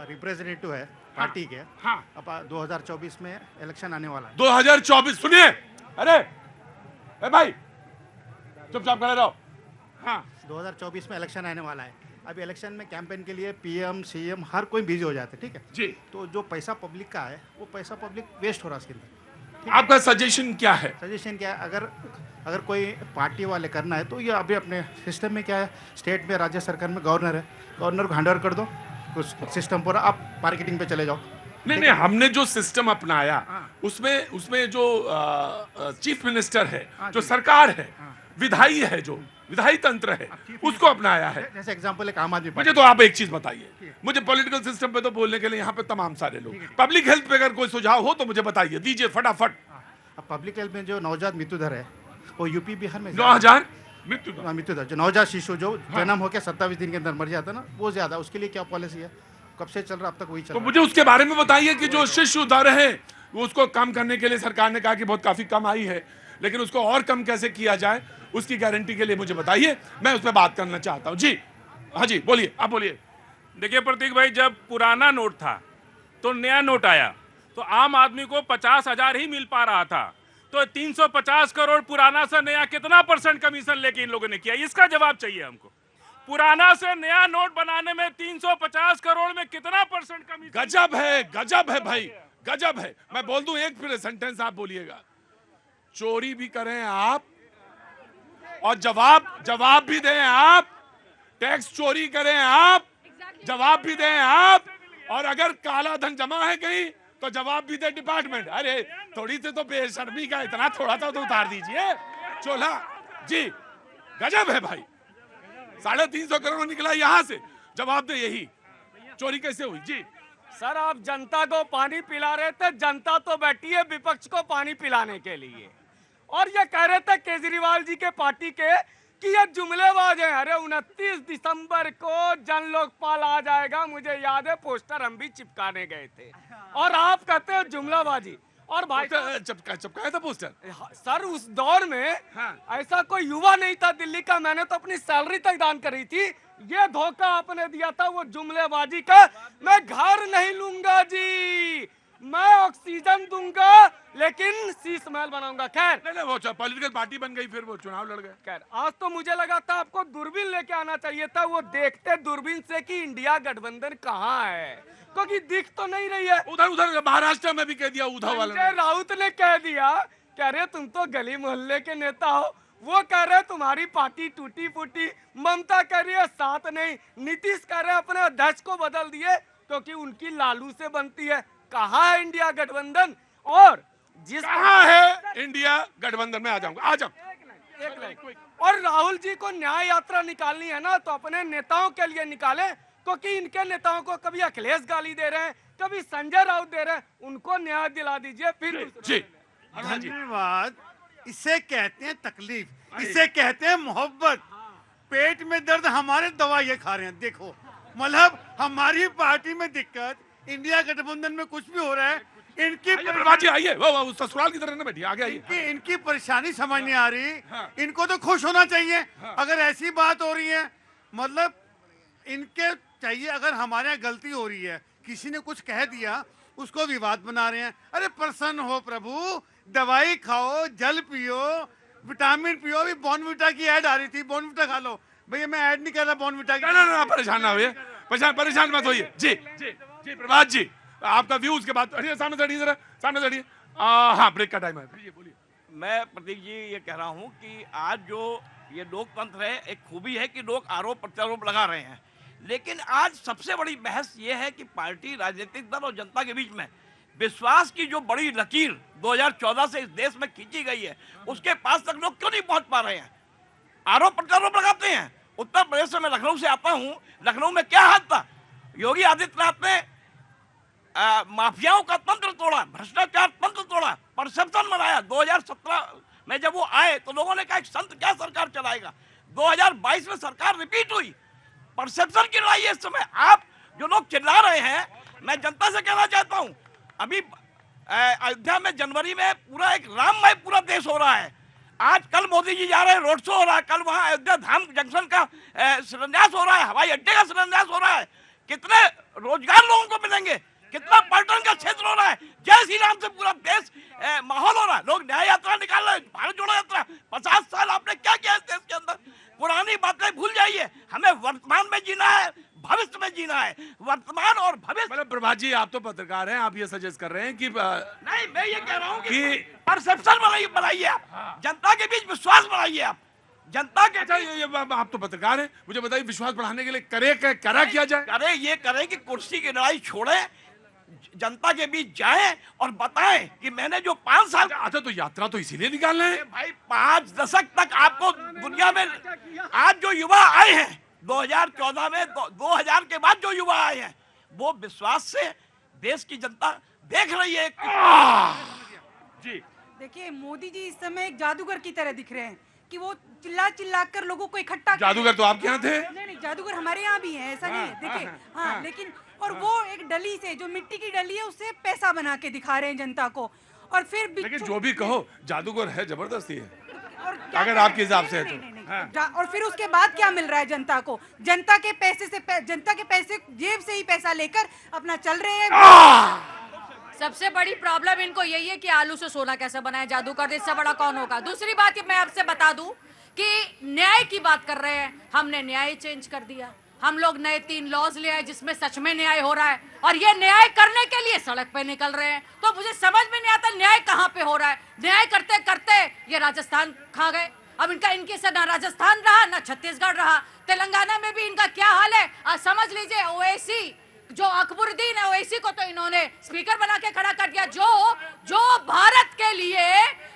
रिप्रेजेंटेटिव है पार्टी के,
हाँ,
अब 2024 में इलेक्शन आने वाला है।
2024 सुनिए, अरे भाई चुपचाप खड़े रहो। हाँ,
2024 में इलेक्शन आने वाला है। अभी इलेक्शन में कैंपेन के लिए पीएम सीएम हर कोई बिजी हो जाते, ठीक है
जी।
तो जो पैसा पब्लिक का है, वो पैसा पब्लिक वेस्ट हो रहा है उसके अंदर।
आपका सजेशन क्या है?
सजेशन क्या है, अगर कोई पार्टी वाले करना है तो ये अभी अपने सिस्टम में क्या है, स्टेट में, राज्य सरकार में गवर्नर है, गवर्नर को हैंडओवर कर दो उस सिस्टम पर, आप मार्केटिंग पे चले जाओ।
नहीं, हमने जो सिस्टम अपनाया उसमें जो चीफ मिनिस्टर है, जो सरकार है, विधायी है, जो विधायी तंत्र है, उसको अपनाया है।
जैसे एग्जांपल एक आम आदमी
मुझे तो आप एक चीज बताइए, मुझे पॉलिटिकल सिस्टम पे तो बोलने के लिए यहाँ पे तमाम सारे लोग, पब्लिक हेल्थ पे अगर कोई सुझाव हो तो मुझे बताइए, दीजिए फटाफट।
अब पब्लिक हेल्थ में जो नवजात मृत्युदर है वो यूपी बिहार में
9,000 मृत्यु
मृत्यु दर, जो नवजात शिशु जो जन्म होकर 27 दिन के अंदर मर जाता है ना, वो ज्यादा। उसके लिए क्या पॉलिसी है, कब से चल रहा, अब तक वही चल
तो
रहा है।
मुझे उसके बारे में बताइए कि जो शिशु दर है उसको कम करने के लिए सरकार ने कहा कि बहुत काफी कम आई है, लेकिन उसको और कम कैसे किया जाए उसकी गारंटी के लिए मुझे बताइए, मैं उस पर बात करना चाहता हूं। जी हाँ जी बोलिए, आप बोलिए।
देखिए प्रतीक भाई, जब पुराना नोट था तो नया नोट आया तो आम आदमी को 50,000 ही मिल पा रहा था, तो 350 करोड़ पुराना से नया कितना % कमीशन लेके इन लोगों ने किया, इसका जवाब चाहिए हमको। पुराना से नया नोट बनाने में 350 करोड़ में कितना % कमीशन?
गजब है भाई, गजब है। मैं बोल दूं एक फिर सेंटेंस आप बोलिएगा। चोरी भी करें आप और जवाब भी दें आप, टैक्स चोरी करें आप, जवाब भी दें आप, और अगर काला धन जमा है कहीं तो जवाब भी दे डिपार्टमेंट। अरे थोड़ी सी तो बेशर्मी का इतना थोड़ा सा तो उतार दीजिए चोला जी। गजब है भाई, 350 करोड़ निकला यहां से, जवाब दे यही चोरी कैसे हुई जी।
सर आप जनता को पानी पिला रहे थे, जनता तो बैठी है विपक्ष को पानी पिलाने के लिए, और ये कह रहे थे केजरीवाल जी के पार्टी के कि ये जुमलेबाज है। अरे 29 दिसंबर को जन लोकपाल आ जाएगा, मुझे याद है पोस्टर हम भी चिपकाने गए थे, और आप कहते हो जुमलाबाजी। और भाई
चिपकाया था पोस्टर
सर, उस दौर में ऐसा कोई युवा नहीं था दिल्ली का, मैंने तो अपनी सैलरी तक दान करी थी। ये धोखा आपने दिया था वो जुमलेबाजी का। मैं घर नहीं लूंगा जी, मैं ऑक्सीजन दूंगा लेकिन शीश महल बनाऊंगा। खैर
नहीं वो पॉलिटिकल पार्टी बन गई, फिर वो चुनाव लड़ गए।
खैर आज तो मुझे लगा था आपको दूरबीन लेके आना चाहिए था, वो देखते दूरबीन से कि इंडिया गठबंधन कहाँ है, क्योंकि दिख तो नहीं रही है।
उधर महाराष्ट्र में भी कह दिया उद्धव वाले
संजय राउत ने कह दिया, कह रहे तुम तो गली मोहल्ले के नेता हो, वो कह रहे तुम्हारी पार्टी टूटी फूटी, ममता कह रही है साथ नहीं, नीतीश कह रहे अपने अध्यक्ष को बदल दिए क्योंकि उनकी लालू से बनती है। कहाँ है इंडिया गठबंधन? और जिस
कहाँ है इंडिया गठबंधन में आ जाऊंगा, आ जाओ।
एक लाइन। और राहुल जी को न्याय यात्रा निकालनी है ना, तो अपने नेताओं के लिए निकाले, क्योंकि इनके नेताओं को कभी अखिलेश गाली दे रहे हैं, कभी संजय राउत दे रहे हैं, उनको न्याय दिला दीजिए। फिर
जी
धन्यवाद। इसे कहते हैं तकलीफ, इसे कहते हैं मोहब्बत। पेट में दर्द, हमारे दवाइयाँ खा रहे हैं। देखो मतलब हमारी पार्टी में दिक्कत, इंडिया गठबंधन में कुछ भी हो रहा है, इनकी
आइए वो ससुराल की तरह न बैठिए, आगे आइए।
इनकी परेशानी समझ नहीं आ रही। इनको तो खुश होना चाहिए अगर ऐसी बात हो रही है, मतलब इनके चाहिए अगर हमारे यहाँ गलती हो रही है, किसी ने कुछ कह दिया उसको विवाद बना रहे हैं। अरे प्रसन्न हो प्रभु, दवाई खाओ, जल पियो, विटामिन पियो। अभी बॉर्नविटा की ऐड आ रही थी, बॉर्नविटा खा लो। भैया मैं ऐड नहीं कर रहा बॉर्नविटा की।
ना परेशान ना होइए, परेशान मत होइए। जी प्रभात जी आपका व्यू उसके बाद सामने चढ़िए, जरा सामने चढ़िए। हाँ ब्रेक का टाइम है, बोलिए।
मैं प्रतीक जी ये कह रहा हूँ कि आज जो ये लोकतंत्र है, एक खूबी है कि लोग आरोप प्रत्यारोप लगा रहे हैं, लेकिन आज सबसे बड़ी बहस ये है कि पार्टी, राजनीतिक दल और जनता के बीच में विश्वास की जो बड़ी लकीर 2014 से इस देश में खींची गई है, उसके पास तक लोग क्यों नहीं पहुंच पा रहे हैं? आरोप प्रत्यारोप लगाते हैं। उत्तर प्रदेश से मैं लखनऊ से आता हूं, लखनऊ में क्या हाल था? योगी आदित्यनाथ ने माफियाओं का तंत्र तोड़ा, भ्रष्टाचार तंत्र तोड़ा, परसेप्शन बनाया। 2017 में जब वो आए तो लोगों ने कहा संत क्या सरकार चलाएगा। 2022 में सरकार रिपीट हुई। परसेप्शन की लड़ाई है इस समय। आप जो लोग चिल्ला रहे हैं, मैं जनता से कहना चाहता हूं, अभी अयोध्या में जनवरी में पूरा एक राममय पूरा देश हो रहा है। आज कल मोदी जी जा रहे हैं, रोड शो हो रहा है, कल वहां अयोध्या धाम जंक्शन का शिलान्यास हो रहा है, हवाई अड्डे का शिलान्यास हो रहा है। कितने रोजगार लोगों को मिलेंगे, कितना पर्यटन का क्षेत्र हो रहा है। जय श्री राम से पूरा देश माहौल हो रहा है। लोग न्याय यात्रा निकाल रहे हैं, भारत जोड़ो यात्रा। 50 साल आपने क्या किया इस देश के अंदर? पुरानी बातें भूल जाइए, हमें वर्तमान में जीना है, भविष्य में जीना है। वर्तमान और भविष्य।
मतलब प्रभात जी आप तो पत्रकार हैं, आप ये सजेस्ट कर रहे हैं कि
नहीं, मैं ये कह रहा हूँ कि परसेप्शन बनाइए आप, जनता के बीच विश्वास बनाइए आप, जनता के।
अच्छा ये आप तो पत्रकार हैं, मुझे बताइए विश्वास बढ़ाने के लिए करा किया जाए?
ये करें कि कुर्सी की लड़ाई छोड़े, जनता के बीच जाएं और बताएं कि मैंने जो 5 साल।
अच्छा तो यात्रा तो इसीलिए निकाल रहे हैं
भाई, 5 दशक तक आपको दुनिया में आज जो युवा आए हैं 2014 में, 2000 के बाद जो युवा आए हैं, वो विश्वास से देश की जनता देख रही है।
जी
देखिए मोदी जी इस समय एक जादूगर की तरह दिख रहे हैं कि वो चिल्ला चिल्ला कर लोगों को इकट्ठा
जादूगर तो आपके यहाँ थे?
नहीं, जादूगर हमारे यहाँ भी है, ऐसा नहीं है। देखिए हाँ, लेकिन और वो एक डली से, जो मिट्टी की डली है, उससे पैसा बना के दिखा रहे हैं जनता को। और फिर
लेकिन जो भी कहो, जादूगर है, जबरदस्ती है
क्या
अगर आपके हिसाब से है तो।
और फिर उसके बाद क्या मिल रहा है जनता को? जनता के पैसे जेब से ही पैसा लेकर अपना चल रहे हैं।
सबसे बड़ी प्रॉब्लम इनको यही है कि आलू से सोना कैसे बनाए, जादूगर, इससे बड़ा कौन होगा। दूसरी बात मैं आपसे बता दूं कि न्याय की बात कर रहे हैं, हमने न्याय चेंज कर दिया। हम लोग नए 3 लॉज ले आए जिसमें सच में न्याय हो रहा है, और ये न्याय करने के लिए सड़क पे निकल रहे हैं। तो मुझे समझ में नहीं आता न्याय कहाँ पे हो रहा है। न्याय करते करते ये राजस्थान खा गए। अब इनके से ना राजस्थान रहा ना छत्तीसगढ़ रहा। तेलंगाना में भी इनका क्या हाल है आज समझ लीजिए। ओवैसी जो अकबरुद्दीन है, ओवैसी को तो इन्होंने स्पीकर बना के खड़ा कर दिया, जो भारत के लिए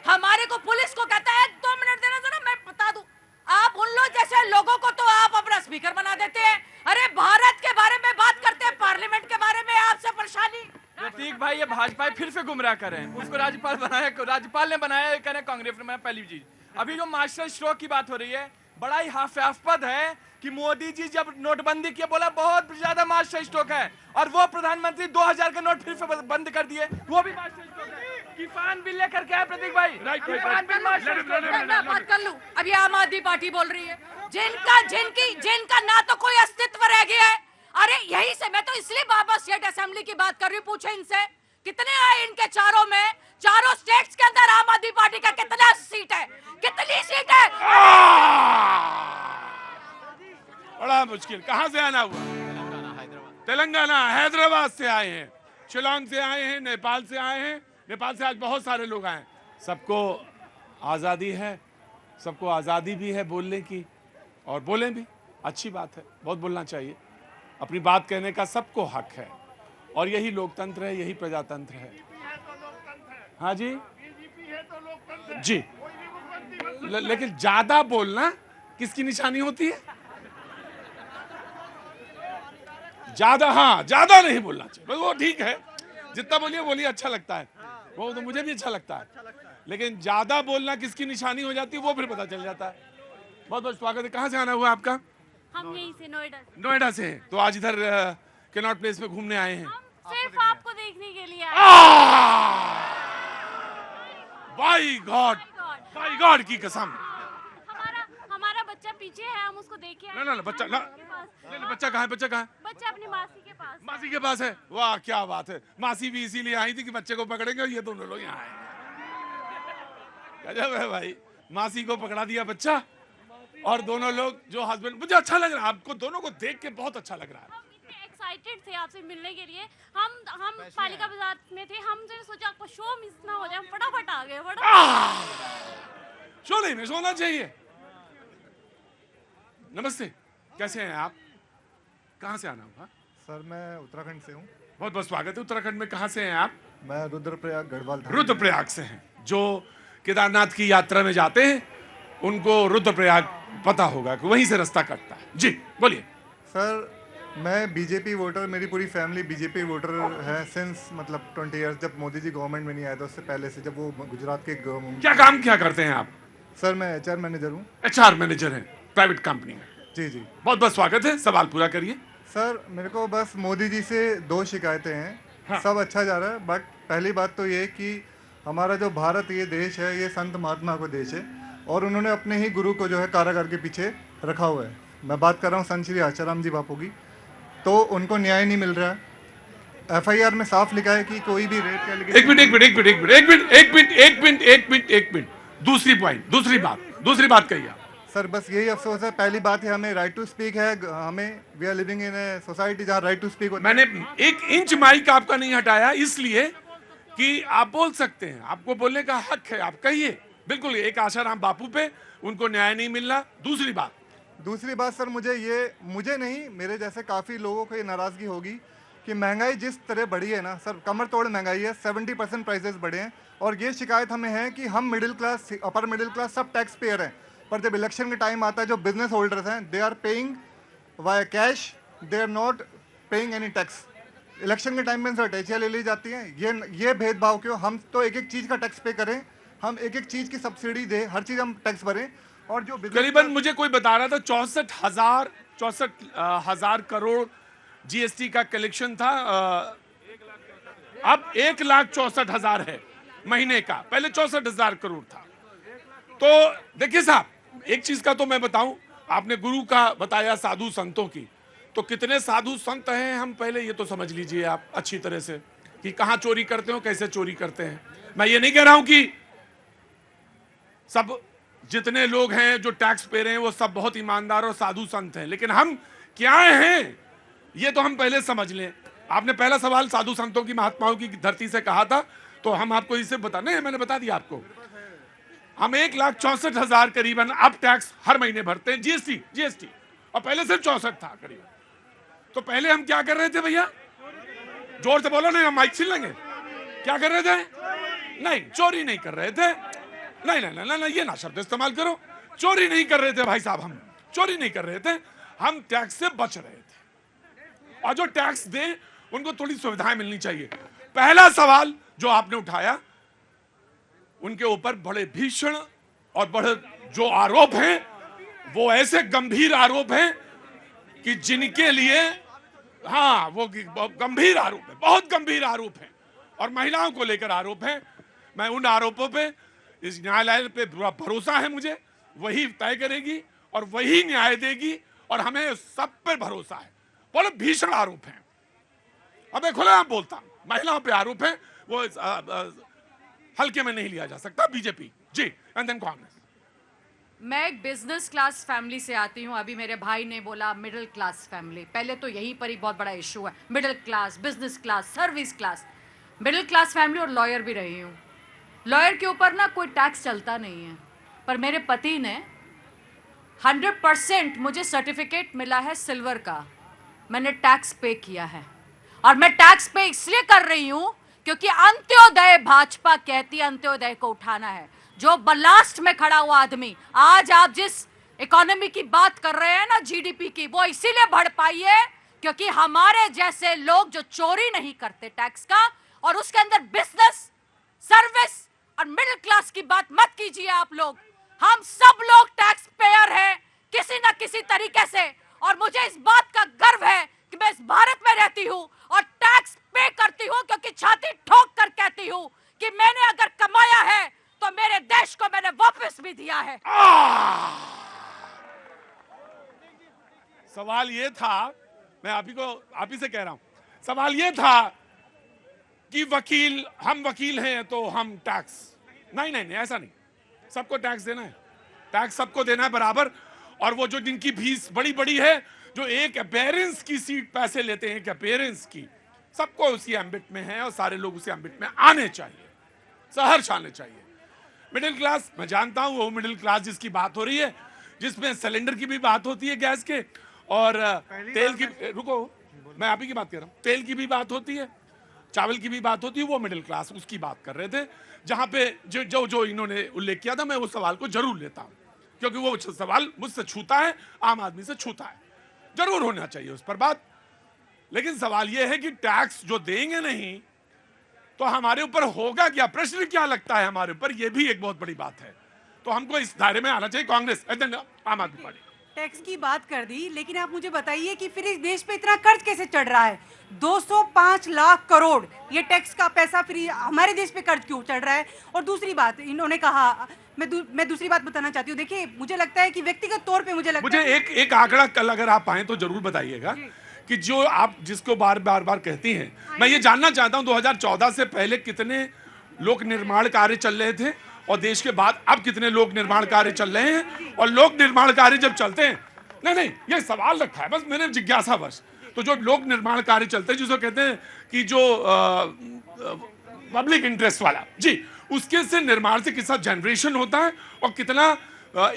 हमारे को पुलिस को कहता है। 2 मिनट देना जरा, मैं बता दूं, आप उन लोग जैसे लोगों को तो आप अपना स्पीकर बना देते हैं। अरे भारत के बारे में बात करते हैं, पार्लियामेंट के बारे में आपसे परेशानी।
प्रतीक भाई, ये भाजपा फिर से गुमराह करें, उसको राज्यपाल बनाया, राज्यपाल ने बनाया, करें कांग्रेस ने बनाया। पहली चीज, अभी जो मास्टर स्ट्रोक की बात हो रही है, बड़ा ही हास्यास्पद है कि मोदी जी जब नोटबंदी किया बोला बहुत ज्यादा मास्टर स्ट्रोक है, और वो प्रधानमंत्री 2000 का नोट फिर से बंद कर दिए, वो भी मास्टर स्ट्रोक है। किसान बिल लेकर के आए प्रतीक भाई, किसान बिल मास्टर स्ट्रोक है।
मैं बात कर लूं, अभी आम आदमी पार्टी बोल रही है जिनका ना तो कोई अस्तित्व रह गया है। अरे यही से मैं तो इसलिए बाबा स्टेट असेंबली की बात कर रही हूँ। पूछे इनसे कितने आए इनके चारों स्टेट्स के अंदर आम आदमी पार्टी का कितना सीट है, कितनी सीट है?
बड़ा मुश्किल। कहाँ से आना हुआ? तेलंगाना, हैदराबाद से आए हैं, शिलोंग से आए हैं, नेपाल से आए हैं। नेपाल से आज बहुत सारे लोग आए। सबको आज़ादी है, सबको आज़ादी भी है बोलने की, और बोलें भी, अच्छी बात है, बहुत बोलना चाहिए। अपनी बात कहने का सबको हक है, और यही लोकतंत्र है, यही प्रजातंत्र है। हाँ जी जी, लेकिन ज्यादा बोलना किसकी निशानी होती है? ज्यादा नहीं बोलना चाहिए। वो ठीक है, जितना बोलिए अच्छा लगता है, वो तो मुझे भी अच्छा लगता है, लेकिन ज्यादा बोलना किसकी निशानी हो जाती है वो फिर पता चल जाता है। बहुत बहुत स्वागत है। कहाँ से आना हुआ आपका?
हम यहीं से
नोएडा से हैं। तो आज इधर कैनॉट प्लेस में घूमने आए हैं?
सिर्फ आपको देखने के लिए
बाय गॉड की कसम।
हमारा बच्चा पीछे है, हम उसको देखे आए।
ना बच्चा कहाँ है?
बच्चा अपनी मासी के पास।
मासी के पास है? वाह क्या बात है। मासी भी इसीलिए आई थी कि बच्चे को पकड़ेंगे, और ये दोनों लोग यहाँ आए। गजब है भाई, मासी को पकड़ा दिया बच्चा, और दोनों लोग जो हस्बैंड। मुझे अच्छा लग रहा है, आपको दोनों को देख के बहुत अच्छा लग रहा है।
एक्साइटेड थे आपसे मिलने के लिए। हम पालिका बाजार में थे, हमने सोचा आपको शो मिस ना हो जाए, फटाफट आ गए।
शो नहीं मिस होना चाहिए। नमस्ते, कैसे हैं आप? कहाँ से आना हुआ?
सर मैं उत्तराखंड से हूँ।
बहुत बहुत स्वागत है। उत्तराखंड में कहाँ से हैं आप?
मैं रुद्रप्रयाग गढ़वाल।
रुद्रप्रयाग से हैं। जो केदारनाथ की यात्रा में जाते हैं उनको रुद्रप्रयाग पता होगा कि वहीं से रास्ता कटता है। जी बोलिए।
सर मैं बीजेपी वोटर, मेरी पूरी फैमिली बीजेपी वोटर है सिंस मतलब 20 इयर्स। जब मोदी जी गवर्नमेंट में नहीं आए थे उससे पहले से, जब वो गुजरात के
क्या करते हैं आप?
सर मैं HR मैनेजर हूँ।
HR मैनेजर हैं प्राइवेट कंपनी में?
जी।
बहुत बहुत स्वागत है, सवाल पूरा करिए।
सर मेरे को बस मोदी जी से 2 शिकायतें हैं। हाँ। सब अच्छा जा रहा है, बट पहली बात तो ये कि हमारा जो भारत ये देश है, ये संत महात्मा का देश है, और उन्होंने अपने ही गुरु को जो है कारागार के पीछे रखा हुआ है। मैं बात कर रहा हूँ संत श्री आचाराम जी बापू की। तो उनको न्याय नहीं मिल रहा है। FIR में साफ लिखा है कि कोई भी रेप का एक मिनट। दूसरी बात कहिए आप। सर बस यही अफसोस है। पहली बात है हमें राइट टू स्पीक है, हमें we are living in a society जहाँ राइट टू स्पीक।
मैंने 1 इंच माइक आपका नहीं हटाया, इसलिए कि आप बोल सकते हैं, आपको बोलने का हक है, आप कहिए। बिल्कुल, एक आशाराम बापू पे उनको न्याय नहीं मिल रहा। दूसरी बात सर, मुझे नहीं, मेरे जैसे काफ़ी लोगों को ये नाराज़गी होगी कि महंगाई जिस तरह बढ़ी है ना सर, कमर तोड़ महंगाई है। 70% प्राइसेस बढ़े हैं, और ये शिकायत हमें है कि हम middle class, upper middle class सब टैक्स पेयर हैं, पर जब इलेक्शन का टाइम आता है जो बिजनेस होल्डर्स हैं they are paying via cash, they are not paying any tax. Election के टाइम में सर टैक्सियाँ ले ली जाती हैं। ये भेदभाव क्यों? हम तो एक चीज़ का टैक्स पे करें,
हम एक एक चीज की सब्सिडी दे, हर चीज हम टैक्स भरें। और जो
करीबन मुझे कोई बता रहा था 64,000 करोड़ जीएसटी का कलेक्शन था, अब 1,64,000 है महीने का, पहले 64,000 करोड़ था। तो देखिए साहब, एक चीज का तो मैं बताऊं, आपने गुरु का बताया, साधु संतों की, तो कितने साधु संत हैं हम पहले ये तो समझ लीजिए आप अच्छी तरह से कि कहां चोरी करते हो, कैसे चोरी करते हैं। मैं ये नहीं कह रहा हूं कि सब जितने लोग हैं जो टैक्स पे रहे हैं वो सब बहुत ईमानदार और साधु संत हैं, लेकिन हम क्या हैं ये तो हम पहले समझ लें। आपने पहला सवाल साधु संतों की, महात्माओं की धरती से कहा था, तो हम आपको इसे बता, नहीं मैंने बता दिया आपको, हम 1,64,000 करीबन अब टैक्स हर महीने भरते हैं, जीएसटी, और पहले सिर्फ 64 था करीबन। तो पहले हम क्या कर रहे थे भैया, जोर से बोलो, नहीं हम माइक छीन लेंगे। क्या कर रहे थे? नहीं, चोरी नहीं कर रहे थे, नहीं नहीं नहीं नहीं, ये ना शब्द इस्तेमाल करो, चोरी नहीं कर रहे थे भाई साहब, हम चोरी नहीं कर रहे थे, हम टैक्स से बच रहे थे। और जो टैक्स दें उनको थोड़ी सुविधाएं मिलनी चाहिए। पहला सवाल जो आपने उठाया, उनके ऊपर बड़े भीषण और बड़े जो आरोप हैं वो ऐसे गंभीर आरोप हैं कि जिनके लिए, हाँ वो गंभीर आरोप है, बहुत गंभीर आरोप है, और महिलाओं को लेकर आरोप है। मैं उन आरोपों पे, इस न्यायालय पे पूरा भरोसा है मुझे, वही तय करेगी और वही न्याय देगी, और हमें सब पे भरोसा है। बहुत भीषण आरोप है, अब मैं खुला बोलता हूं, महिलाओं पे आरोप है, वो हल्के में नहीं लिया जा सकता। BJP ji, and then Congress.
मैं एक बिजनेस क्लास फैमिली से आती हूँ। अभी मेरे भाई ने बोला मिडिल क्लास फैमिली, पहले तो यहीं पर ही बहुत बड़ा इशू है, middle class, business class, service class. Middle class family और लॉयर भी रही हूँ। लॉयर के ऊपर ना कोई टैक्स चलता नहीं है, पर मेरे पति ने 100% मुझे सर्टिफिकेट मिला है सिल्वर का, मैंने टैक्स पे किया है। और मैं टैक्स पे इसलिए कर रही हूँ क्योंकि अंत्योदय, भाजपा कहती है अंत्योदय को उठाना है। जो बलास्ट में खड़ा हुआ आदमी, आज आप जिस इकोनॉमी की बात कर रहे हैं ना, जीडीपी की, वो इसीलिए बढ़ पाई है क्योंकि हमारे जैसे लोग जो चोरी नहीं करते टैक्स का, और उसके अंदर बिजनेस, सर्विस और मिडिल क्लास की बात मत कीजिए आप लोग। हम सब लोग टैक्स पेयर हैं किसी न किसी तरीके से, और मुझे इस बात का गर्व है कि मैं इस भारत में रहती हूँ और टैक्स पे करती हूँ, क्योंकि छाती ठोक कर कहती हूँ कि मैंने अगर कमाया है तो मेरे देश को मैंने वापस भी दिया है।
सवाल ये था, मैं आप ही से कह रहा हूं, सवाल ये था कि वकील, हम वकील हैं तो हम टैक्स, नहीं नहीं नहीं, ऐसा नहीं, सबको टैक्स देना है, टैक्स सबको देना है बराबर। और वो जो जिनकी फीस बड़ी बड़ी है, जो एक अपीयरेंस की सीट पैसे लेते हैं, एक अपीयरेंस की, सबको उसी एम्बिट में है और सारे लोग उसी एम्बिट में आने चाहिए, सहर्ष आने चाहिए। मिडिल क्लास, मैं जानता हूं वो मिडिल क्लास जिसकी बात हो रही है, जिसमें सिलेंडर की भी बात होती है, गैस के, और तेल की, रुको मैं आप ही की बात कर रहा हूं, तेल की भी बात होती है, चावल की भी बात होती है, वो मिडिल क्लास उसकी बात कर रहे थे। जहां पे जो इन्होंने उल्लेख किया था, मैं उस सवाल को जरूर लेता हूं क्योंकि वो सवाल मुझसे छूता है, आम आदमी से छूता है, जरूर होना चाहिए उस पर बात। लेकिन सवाल यह है कि टैक्स जो देंगे नहीं तो हमारे ऊपर होगा क्या, प्रश्न क्या लगता है हमारे ऊपर, यह भी एक बहुत बड़ी बात है। तो हमको इस दायरे में आना चाहिए। कांग्रेस, आम आदमी पार्टी
टैक्स की बात कर दी, लेकिन आप मुझे बताइए कि फिर इस देश पे इतना कर्ज कैसे चढ़ रहा है? 205 लाख करोड़ ये टैक्स का पैसा फिर हमारे देश पे कर्ज क्यों चढ़ रहा है? और दूसरी बात इन्होंने कहा, मैं दूसरी बात बताना चाहती हूँ। देखिए, मुझे लगता है कि व्यक्तिगत तौर पे मुझे
एक आंकड़ा कल अगर आप पाएं तो जरूर बताइएगा कि जो आप जिसको बार बार कहती हैं, मैं ये जानना चाहता हूं 2014 से पहले कितने लोक निर्माण कार्य चल रहे थे और देश के बाद अब कितने लोक निर्माण कार्य चल रहे हैं, और लोक निर्माण कार्य जब चलते हैं, नहीं ये सवाल रखा है बस मैंने जिज्ञासावश, तो जो लोक निर्माण कार्य चलते हैं जिसको कहते हैं कि जो पब्लिक इंटरेस्ट वाला, जी, उसके से निर्माण से कितना जनरेशन होता है और कितना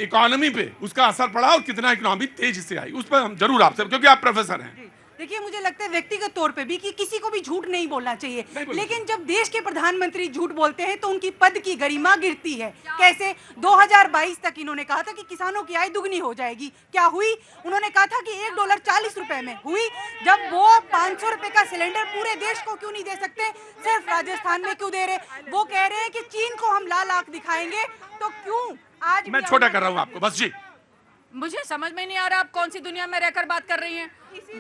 इकोनॉमी पे उसका असर पड़ा और कितना इकोनॉमी तेजी से आई, उस पर हम जरूर आपसे, क्योंकि आप प्रोफेसर हैं।
देखिए मुझे लगता है व्यक्तिगत तौर पे भी कि किसी को भी झूठ नहीं बोलना चाहिए, लेकिन जब देश के प्रधानमंत्री झूठ बोलते हैं तो उनकी पद की गरिमा गिरती है। कैसे? 2022 तक इन्होंने कहा था कि किसानों की आय दुगनी हो जाएगी, क्या हुई? उन्होंने कहा था कि $1 40 रुपए में हुई। जब वो 500 रुपए का सिलेंडर पूरे देश को क्यों नहीं दे सकते, सिर्फ राजस्थान में क्यों दे रहे? वो कह रहे हैं कि चीन को हम लाल आंख दिखाएंगे, तो क्यों आज
मैं छोटा कर रहा हूँ आपको, बस जी।
मुझे समझ में नहीं आ रहा आप कौन सी दुनिया में रहकर बात कर रही हैं।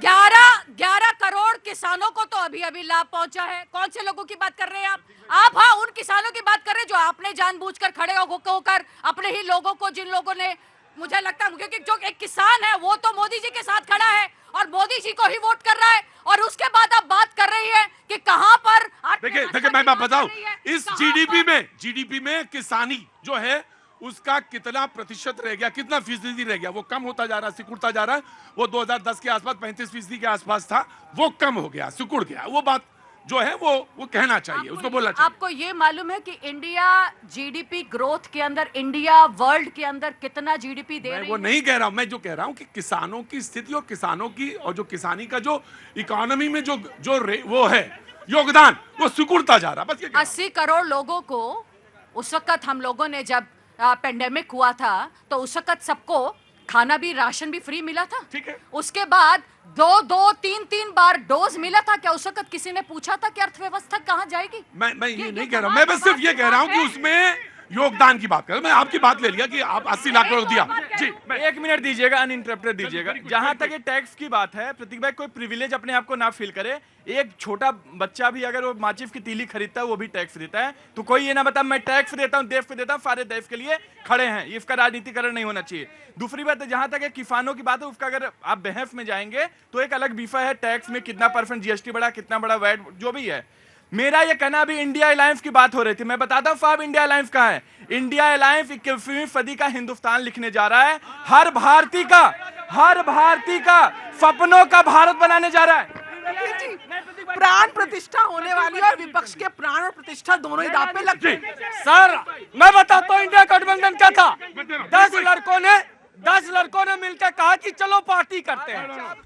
11 करोड़ किसानों को तो अभी अभी लाभ पहुंचा है। कौन से लोगों की बात कर रहे हैं आप? हाँ, उन किसानों की बात कर रहे हैं जो आपने जानबूझकर खड़े होकर अपने ही लोगों को, जिन लोगों ने, मुझे लगता है क्योंकि जो एक किसान है वो तो मोदी जी के साथ खड़ा है और मोदी जी को ही वोट कर रहा है, और उसके बाद आप बात कर रही है कि कहां पर।
देखिए मैं बताऊं, इस जीडीपी में किसानी जो है उसका कितना प्रतिशत रह गया, कितना फीसदी रह गया? वो कम होता जा रहा है, सिकुड़ता जा रहा है। वो 2010 के आसपास 35% के आसपास था, वो कम हो गया, सिकुड़ गया। वो बात जो है वो कहना चाहिए, उसको बोलना चाहिए।
आपको ये मालूम है कि इंडिया जीडीपी ग्रोथ के अंदर, इंडिया वर्ल्ड के अंदर कितना जीडीपी दे रही है?
मैं वो नहीं कह रहा हूं, मैं जो कह रहा हूं कि किसानों की स्थिति और किसानों की और जो किसानी का जो इकोनॉमी में जो वो है योगदान, वो सिकुड़ता जा रहा। बस
80 करोड़ लोगों को उस वक्त, हम लोगों ने जब पेंडेमिक हुआ था तो उस वक्त सबको खाना भी, राशन भी फ्री मिला था।
ठीक है।
उसके बाद 2-3 बार डोज मिला था। क्या उस वक्त किसी ने पूछा था कि अर्थव्यवस्था कहां जाएगी?
मैं ये नहीं कह रहा हूं, मैं बस सिर्फ ये कह रहा हूं कि उसमें योगदान की बात कर रहा हूं। मैं आपकी बात ले लिया कि आप 80 लाख करोड़ दिया। जी,
1 मिनट दीजिएगा, अनइंटरप्टेड दीजिएगा। जहां तक ये टैक्स की बात है, प्रतीक भाई, कोई प्रिविलेज अपने आप को ना फील करे। एक छोटा बच्चा भी अगर वो माचिस की तीली खरीदता है वो भी टैक्स देता है, तो कोई ये ना बता मैं टैक्स देता हूं, देश पे देता हूं, सारे देश के लिए खड़े हैं। इसका राजनीतिकरण नहीं होना चाहिए। दूसरी बात, जहां तक किसानों की बात है, उसका अगर आप बहस में जाएंगे तो एक अलग विषय है, टैक्स में कितना % जीएसटी बढ़ा, कितना बड़ा वैट, जो भी है। मेरा ये कहना, अभी इंडिया अलायंस की बात हो रही थी, मैं बताता हूं साहब इंडिया अलायंस कहां है। इंडिया अलायंस 21वीं सदी का हिंदुस्तान लिखने जा रहा है। हर भारतीय का सपनों का भारत बनाने जा रहा है।
प्राण प्रतिष्ठा होने वाली है और विपक्ष के प्राण और प्रतिष्ठा दोनों ही दांव पे लगते हैं।
सर मैं बताता हूँ इंडिया गठबंधन क्या था। 10 लड़कों ने मिलकर कहा कि चलो पार्टी करते हैं।